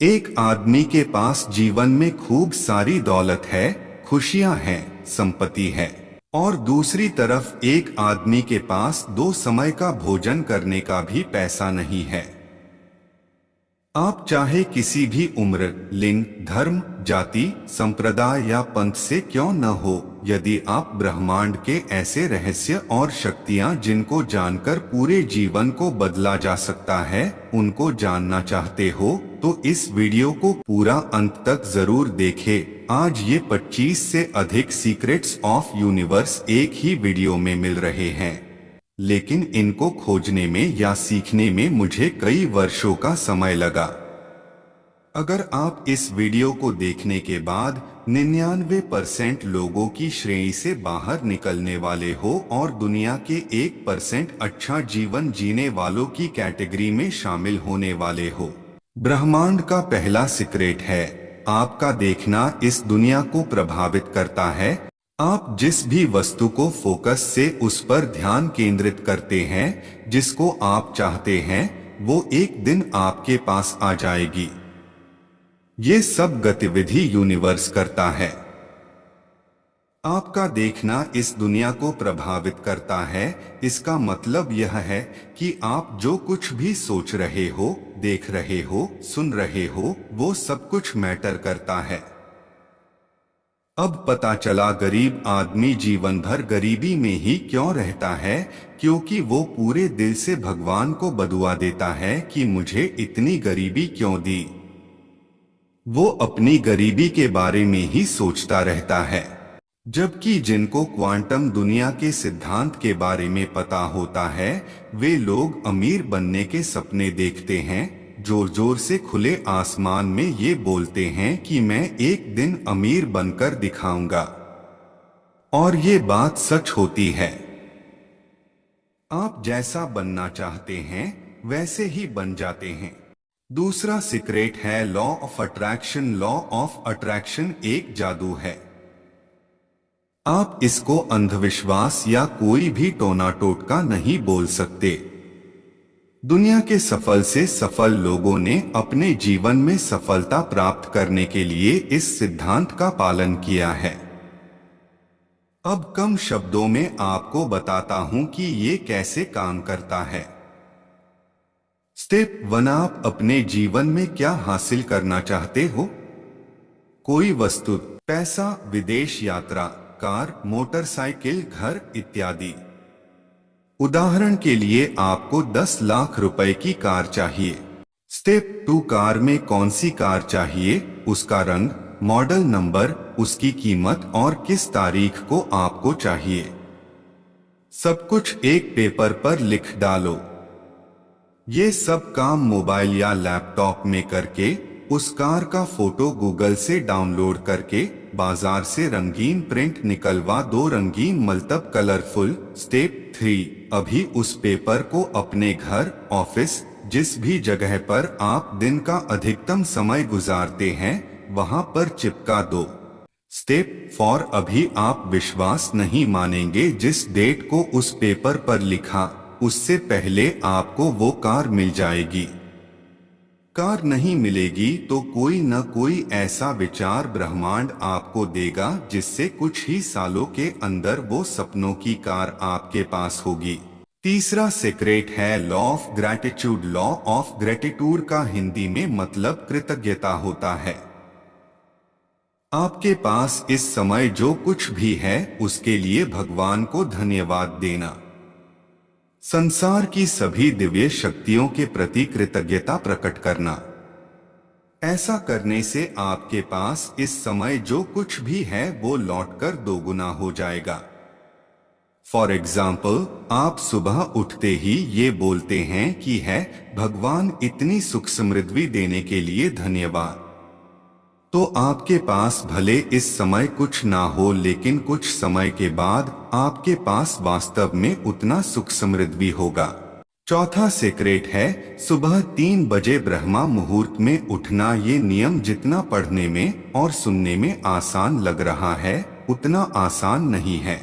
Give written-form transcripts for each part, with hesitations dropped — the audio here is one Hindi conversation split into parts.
एक आदमी के पास जीवन में खूब सारी दौलत है, खुशियां हैं, संपत्ति है, और दूसरी तरफ एक आदमी के पास 2 समय का भोजन करने का भी पैसा नहीं है। आप चाहे किसी भी उम्र, लिंग, धर्म, जाति, संप्रदाय या पंथ से क्यों न हो, यदि आप ब्रह्मांड के ऐसे रहस्य और शक्तियां जिनको जानकर पूरे जीवन को बदला जा सकता है, उनको जानना चाहते हो, तो इस वीडियो को पूरा अंत तक जरूर देखें। आज ये 25 से अधिक सीक्रेट्स ऑफ यूनिवर्स एक ही वीडियो में मिल रहे हैं, लेकिन इनको खोजने में या सीखने में मुझे कई वर्षों का समय लगा। अगर आप इस वीडियो को देखने के बाद 99% लोगों की श्रेणी से बाहर निकलने वाले हो और दुनिया के 1% अच्छा जीवन जीने वालों की कैटेगरी में शामिल होने वाले हो। ब्रह्मांड का पहला सीक्रेट है, आपका देखना इस दुनिया को प्रभावित करता है। आप जिस भी वस्तु को फोकस से उस पर ध्यान केंद्रित करते हैं, जिसको आप चाहते हैं, वो एक दिन आपके पास आ जाएगी। ये सब गतिविधि यूनिवर्स करता है। आपका देखना इस दुनिया को प्रभावित करता है। इसका मतलब यह है कि आप जो कुछ भी सोच रहे हो, देख रहे हो, सुन रहे हो, वो सब कुछ मैटर करता है। अब पता चला गरीब आदमी जीवन भर गरीबी में ही क्यों रहता है, क्योंकि वो पूरे दिल से भगवान को बदुआ देता है कि मुझे इतनी गरीबी क्यों दी। वो अपनी गरीबी के बारे में ही सोचता रहता है, जबकि जिनको क्वांटम दुनिया के सिद्धांत के बारे में पता होता है, वे लोग अमीर बनने के सपने देखते हैं, जोर जोर से खुले आसमान में ये बोलते हैं कि मैं एक दिन अमीर बनकर दिखाऊंगा, और ये बात सच होती है। आप जैसा बनना चाहते हैं वैसे ही बन जाते हैं। दूसरा सीक्रेट है law of attraction. Law of attraction एक जादू है। आप इसको अंधविश्वास या कोई भी टोना टोटका नहीं बोल सकते। दुनिया के सफल से सफल लोगों ने अपने जीवन में सफलता प्राप्त करने के लिए इस सिद्धांत का पालन किया है। अब कम शब्दों में आपको बताता हूं कि ये कैसे काम करता है। स्टेप 1, आप अपने जीवन में क्या हासिल करना चाहते हो? कोई वस्तु, पैसा, विदेश यात्रा, कार, मोटरसाइकिल, घर इत्यादि। उदाहरण के लिए आपको 10 लाख रुपए की कार चाहिए। स्टेप 2, कार में कौन सी कार चाहिए, उसका रंग, मॉडल नंबर, उसकी कीमत और किस तारीख को आपको चाहिए। सब कुछ एक पेपर पर लिख डालो। ये सब काम मोबाइल या लैपटॉप में करके, उस कार का फोटो गूगल से डाउनलोड करके, बाजार से रंगीन प्रिंट निकलवा दो, रंगीन मतलब कलरफुल। स्टेप 3, अभी उस पेपर को अपने घर, ऑफिस, जिस भी जगह पर आप दिन का अधिकतम समय गुजारते हैं, वहां पर चिपका दो। स्टेप 4, अभी आप विश्वास नहीं मानेंगे, जिस डेट को उस पेपर पर लिखा, उससे पहले आपको वो कार मिल जाएगी। कार नहीं मिलेगी तो कोई न कोई ऐसा विचार ब्रह्मांड आपको देगा जिससे कुछ ही सालों के अंदर वो सपनों की कार आपके पास होगी। तीसरा सीक्रेट है law of gratitude. Law of gratitude का हिंदी में मतलब कृतज्ञता होता है। आपके पास इस समय जो कुछ भी है उसके लिए भगवान को धन्यवाद देना। संसार की सभी दिव्य शक्तियों के प्रति कृतज्ञता प्रकट करना। ऐसा करने से आपके पास इस समय जो कुछ भी है वो लौटकर दोगुना हो जाएगा। फॉर एग्जाम्पल, आप सुबह उठते ही ये बोलते हैं कि है भगवान इतनी सुख समृद्धि देने के लिए धन्यवाद। तो आपके पास भले इस समय कुछ ना हो, लेकिन कुछ समय के बाद आपके पास वास्तव में उतना सुख समृद्धि होगा। चौथा सीक्रेट है सुबह 3 बजे ब्रह्मा मुहूर्त में उठना। ये नियम जितना पढ़ने में और सुनने में आसान लग रहा है, उतना आसान नहीं है।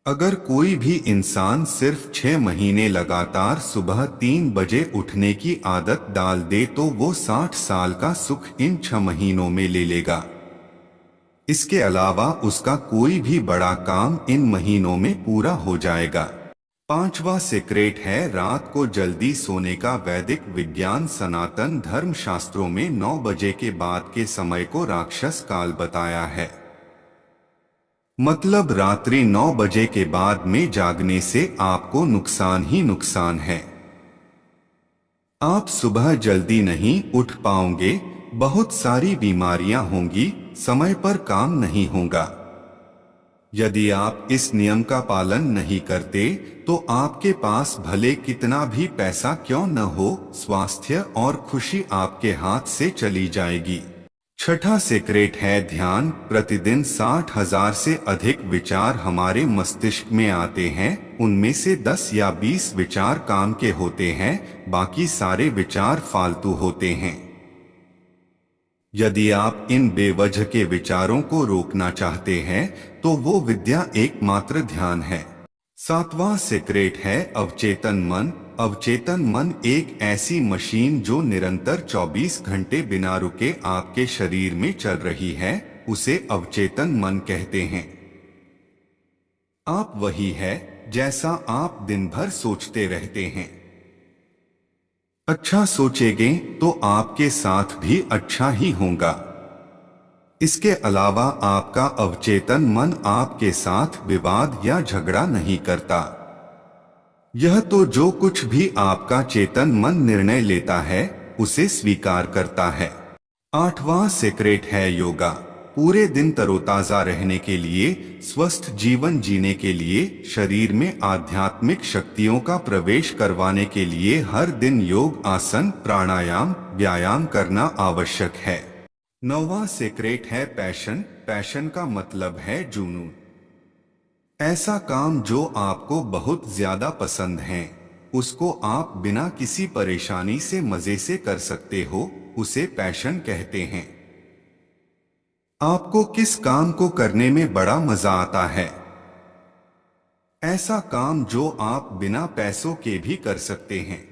अगर कोई भी इंसान सिर्फ 6 महीने लगातार सुबह 3 बजे उठने की आदत डाल दे तो वो 60 साल का सुख इन 6 महीनों में ले लेगा। इसके अलावा उसका कोई भी बड़ा काम इन महीनों में पूरा हो जाएगा। पांचवा सीक्रेट है रात को जल्दी सोने का। वैदिक विज्ञान सनातन धर्म शास्त्रों में 9 बजे के बाद के समय को राक्षस काल बताया है। मतलब रात्रि 9 बजे के बाद में जागने से आपको नुकसान ही नुकसान है। आप सुबह जल्दी नहीं उठ पाओगे, बहुत सारी बीमारियां होंगी, समय पर काम नहीं होगा। यदि आप इस नियम का पालन नहीं करते तो आपके पास भले कितना भी पैसा क्यों न हो, स्वास्थ्य और खुशी आपके हाथ से चली जाएगी। छठा सीक्रेट है ध्यान। प्रतिदिन 60,000 से अधिक विचार हमारे मस्तिष्क में आते हैं। उनमें से 10 या 20 विचार काम के होते हैं, बाकी सारे विचार फालतू होते हैं। यदि आप इन बेवजह के विचारों को रोकना चाहते हैं तो वो विद्या एकमात्र ध्यान है। सातवां सीक्रेट है अवचेतन मन। अवचेतन मन एक ऐसी मशीन जो निरंतर 24 घंटे बिना रुके आपके शरीर में चल रही है, उसे अवचेतन मन कहते हैं। आप वही है जैसा आप दिन भर सोचते रहते हैं। अच्छा सोचेंगे तो आपके साथ भी अच्छा ही होगा। इसके अलावा आपका अवचेतन मन आपके साथ विवाद या झगड़ा नहीं करता। यह तो जो कुछ भी आपका चेतन मन निर्णय लेता है उसे स्वीकार करता है। आठवां सीक्रेट है योगा। पूरे दिन तरोताजा रहने के लिए, स्वस्थ जीवन जीने के लिए, शरीर में आध्यात्मिक शक्तियों का प्रवेश करवाने के लिए हर दिन योग, आसन, प्राणायाम, व्यायाम करना आवश्यक है। नौवां सीक्रेट है पैशन। पैशन का मतलब है जुनून। ऐसा काम जो आपको बहुत ज्यादा पसंद है, उसको आप बिना किसी परेशानी से मजे से कर सकते हो, उसे पैशन कहते हैं। आपको किस काम को करने में बड़ा मजा आता है? ऐसा काम जो आप बिना पैसों के भी कर सकते हैं,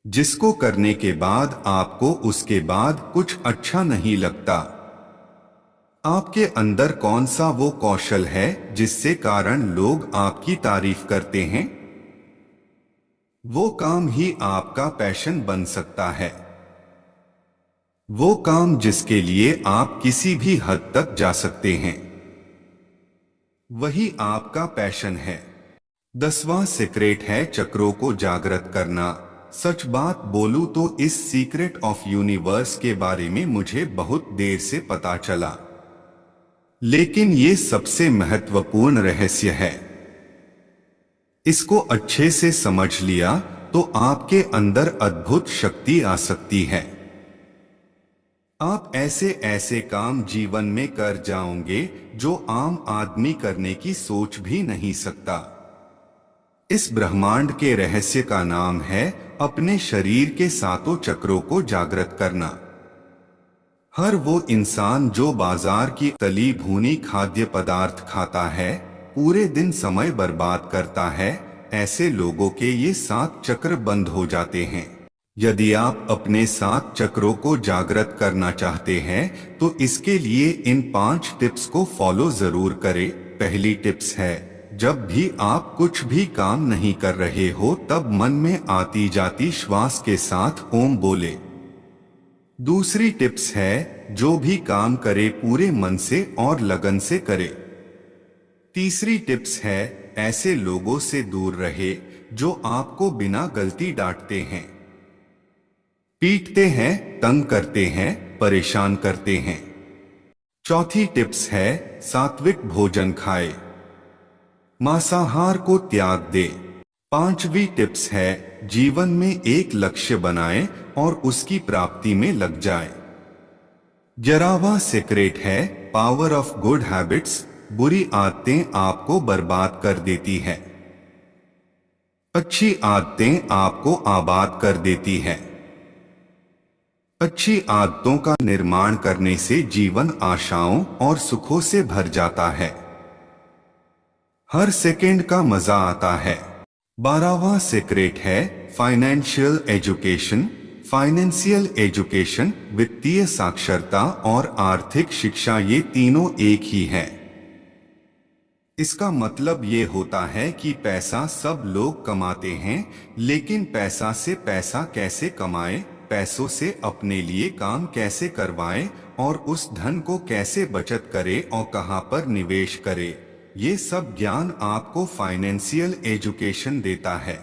जिसको करने के बाद आपको उसके बाद कुछ अच्छा नहीं लगता। आपके अंदर कौन सा वो कौशल है जिससे कारण लोग आपकी तारीफ करते हैं? वो काम ही आपका पैशन बन सकता है। वो काम जिसके लिए आप किसी भी हद तक जा सकते हैं, वही आपका पैशन है। 10वां सीक्रेट है चक्रों को जागृत करना। सच बात बोलूं तो इस सीक्रेट ऑफ यूनिवर्स के बारे में मुझे बहुत देर से पता चला, लेकिन ये सबसे महत्वपूर्ण रहस्य है। इसको अच्छे से समझ लिया तो आपके अंदर अद्भुत शक्ति आ सकती है। आप ऐसे ऐसे काम जीवन में कर जाओगे जो आम आदमी करने की सोच भी नहीं सकता। इस ब्रह्मांड के रहस्य का नाम है अपने शरीर के सातों चक्रों को जागृत करना। हर वो इंसान जो बाजार की तली भुनी खाद्य पदार्थ खाता है, पूरे दिन समय बर्बाद करता है, ऐसे लोगों के ये 7 चक्र बंद हो जाते हैं। यदि आप अपने 7 चक्रों को जागृत करना चाहते हैं तो इसके लिए इन 5 टिप्स को फॉलो जरूर करें। पहली टिप्स है, जब भी आप कुछ भी काम नहीं कर रहे हो तब मन में आती जाती श्वास के साथ ओम बोले। दूसरी टिप्स है, जो भी काम करे पूरे मन से और लगन से करे। तीसरी टिप्स है, ऐसे लोगों से दूर रहे जो आपको बिना गलती डांटते हैं, पीटते हैं, तंग करते हैं, परेशान करते हैं। चौथी टिप्स है, सात्विक भोजन खाए, मांसाहार को त्याग दे। पांचवी टिप्स है, जीवन में एक लक्ष्य बनाए और उसकी प्राप्ति में लग जाए। 11वां सीक्रेट है, पावर ऑफ गुड हैबिट्स। बुरी आदतें आपको बर्बाद कर देती है, अच्छी आदतें आपको आबाद कर देती है। अच्छी आदतों का निर्माण करने से जीवन आशाओं और सुखों से भर जाता है। हर सेकंड का मजा आता है। 12वां सीक्रेट है फाइनेंशियल एजुकेशन। फाइनेंशियल एजुकेशन, वित्तीय साक्षरता और आर्थिक शिक्षा, ये तीनों एक ही है। इसका मतलब ये होता है कि पैसा सब लोग कमाते हैं, लेकिन पैसा से पैसा कैसे कमाएं, पैसों से अपने लिए काम कैसे करवाएं और उस धन को कैसे बचत करें और कहां पर निवेश करें, ये सब ज्ञान आपको फाइनेंशियल एजुकेशन देता है।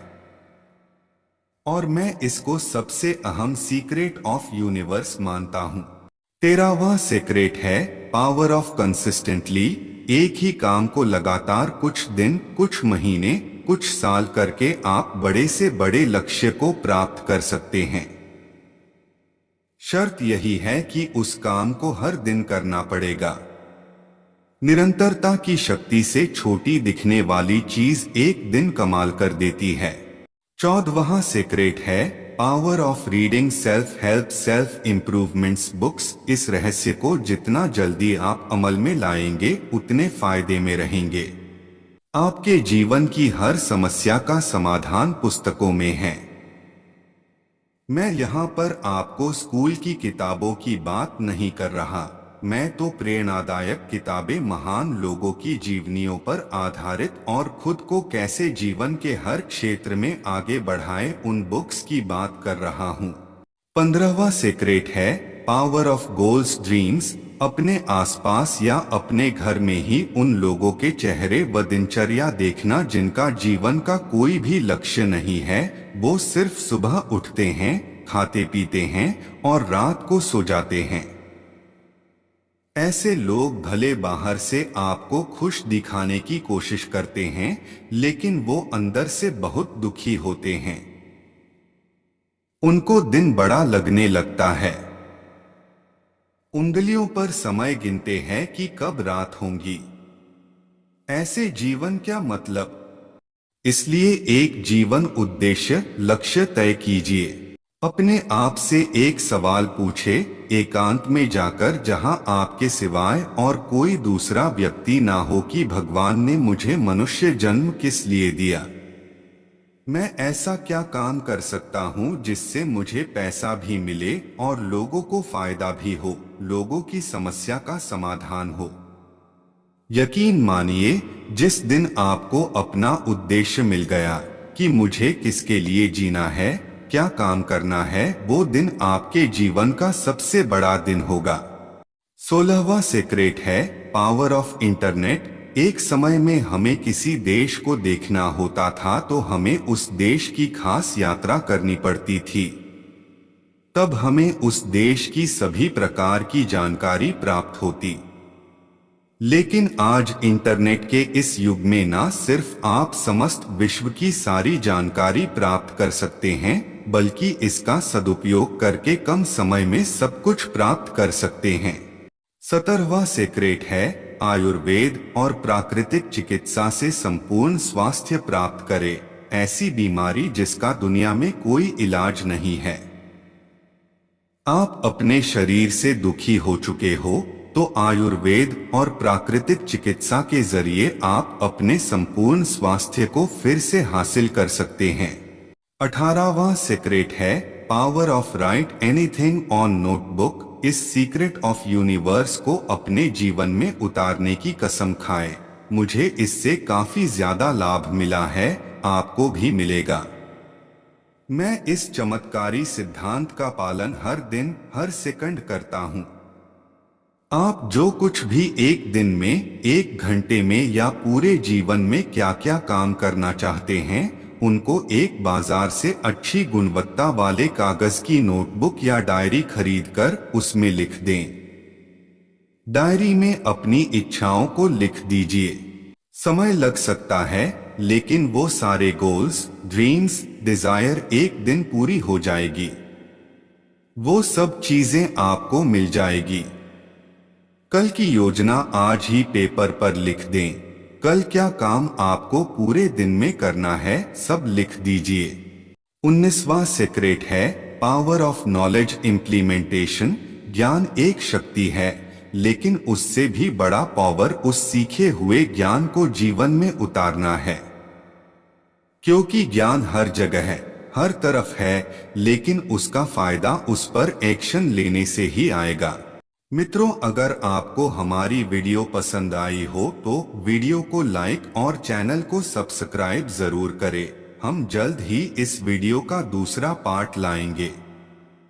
और मैं इसको सबसे अहम सीक्रेट ऑफ यूनिवर्स मानता हूं। 13वां सीक्रेट है पावर ऑफ कंसिस्टेंटली। एक ही काम को लगातार कुछ दिन, कुछ महीने, कुछ साल करके आप बड़े से बड़े लक्ष्य को प्राप्त कर सकते हैं। शर्त यही है कि उस काम को हर दिन करना पड़ेगा। निरंतरता की शक्ति से छोटी दिखने वाली चीज एक दिन कमाल कर देती है। 14वां सीक्रेट है power of reading self help self improvements books. इस रहस्य को जितना जल्दी आप अमल में लाएंगे उतने फायदे में रहेंगे। आपके जीवन की हर समस्या का समाधान पुस्तकों में है। मैं यहाँ पर आपको स्कूल की किताबों की बात नहीं कर रहा, मैं तो प्रेरणादायक किताबें, महान लोगों की जीवनियों पर आधारित और खुद को कैसे जीवन के हर क्षेत्र में आगे बढ़ाएं, उन बुक्स की बात कर रहा हूँ। 15वां सीक्रेट है पावर ऑफ गोल्स ड्रीम्स। अपने आसपास या अपने घर में ही उन लोगों के चेहरे व दिनचर्या देखना जिनका जीवन का कोई भी लक्ष्य नहीं है। वो सिर्फ सुबह उठते हैं, खाते पीते हैं और रात को सो जाते हैं। ऐसे लोग भले बाहर से आपको खुश दिखाने की कोशिश करते हैं, लेकिन वो अंदर से बहुत दुखी होते हैं। उनको दिन बड़ा लगने लगता है। उंगलियों पर समय गिनते हैं कि कब रात होंगी। ऐसे जीवन क्या मतलब? इसलिए एक जीवन उद्देश्य, लक्ष्य तय कीजिए। अपने आप से एक सवाल पूछे, एकांत में जाकर, जहां आपके सिवाय और कोई दूसरा व्यक्ति ना हो, कि भगवान ने मुझे मनुष्य जन्म किस लिए दिया? मैं ऐसा क्या काम कर सकता हूं जिससे मुझे पैसा भी मिले और लोगों को फायदा भी हो, लोगों की समस्या का समाधान हो? यकीन मानिए, जिस दिन आपको अपना उद्देश्य मिल गया कि मुझे किसके लिए जीना है, क्या काम करना है, वो दिन आपके जीवन का सबसे बड़ा दिन होगा। 16वां सीक्रेट है पावर ऑफ इंटरनेट। एक समय में हमें किसी देश को देखना होता था तो हमें उस देश की खास यात्रा करनी पड़ती थी। तब हमें उस देश की सभी प्रकार की जानकारी प्राप्त होती। लेकिन आज इंटरनेट के इस युग में ना सिर्फ आप समस्त विश्व की सारी जानकारी प्राप्त कर सकते हैं, बल्कि इसका सदुपयोग करके कम समय में सब कुछ प्राप्त कर सकते हैं। 17वां सीक्रेट है आयुर्वेद और प्राकृतिक चिकित्सा से संपूर्ण स्वास्थ्य प्राप्त करें। ऐसी बीमारी जिसका दुनिया में कोई इलाज नहीं है। आप अपने शरीर से दुखी हो चुके हो तो आयुर्वेद और प्राकृतिक चिकित्सा के जरिए आप अपने संपूर्ण स्वास्थ्य को फिर से हासिल कर सकते हैं। 18वां सीक्रेट है power of right anything on notebook. इस सीक्रेट ऑफ यूनिवर्स को अपने जीवन में उतारने की कसम खाएं। मुझे इससे काफी ज्यादा लाभ मिला है, आपको भी मिलेगा। मैं इस चमत्कारी सिद्धांत का पालन हर दिन, हर सेकंड करता हूं। आप जो कुछ भी एक दिन में, एक घंटे में या पूरे जीवन में क्या क्या काम करना चाहते हैं, उनको एक बाजार से अच्छी गुणवत्ता वाले कागज की नोटबुक या डायरी खरीदकर उसमें लिख दें। डायरी में अपनी इच्छाओं को लिख दीजिए। समय लग सकता है, लेकिन वो सारे गोल्स, ड्रीम्स, डिजायर एक दिन पूरी हो जाएगी। वो सब चीजें आपको मिल जाएगी। कल की योजना आज ही पेपर पर लिख दें। कल क्या काम आपको पूरे दिन में करना है, सब लिख दीजिए। 19वां सीक्रेट है पावर ऑफ नॉलेज इम्प्लीमेंटेशन। ज्ञान एक शक्ति है, लेकिन उससे भी बड़ा पावर उस सीखे हुए ज्ञान को जीवन में उतारना है। क्योंकि ज्ञान हर जगह है, हर तरफ है, लेकिन उसका फायदा उस पर एक्शन लेने से ही आएगा। मित्रों, अगर आपको हमारी वीडियो पसंद आई हो तो वीडियो को लाइक और चैनल को सब्सक्राइब जरूर करें। हम जल्द ही इस वीडियो का दूसरा पार्ट लाएंगे।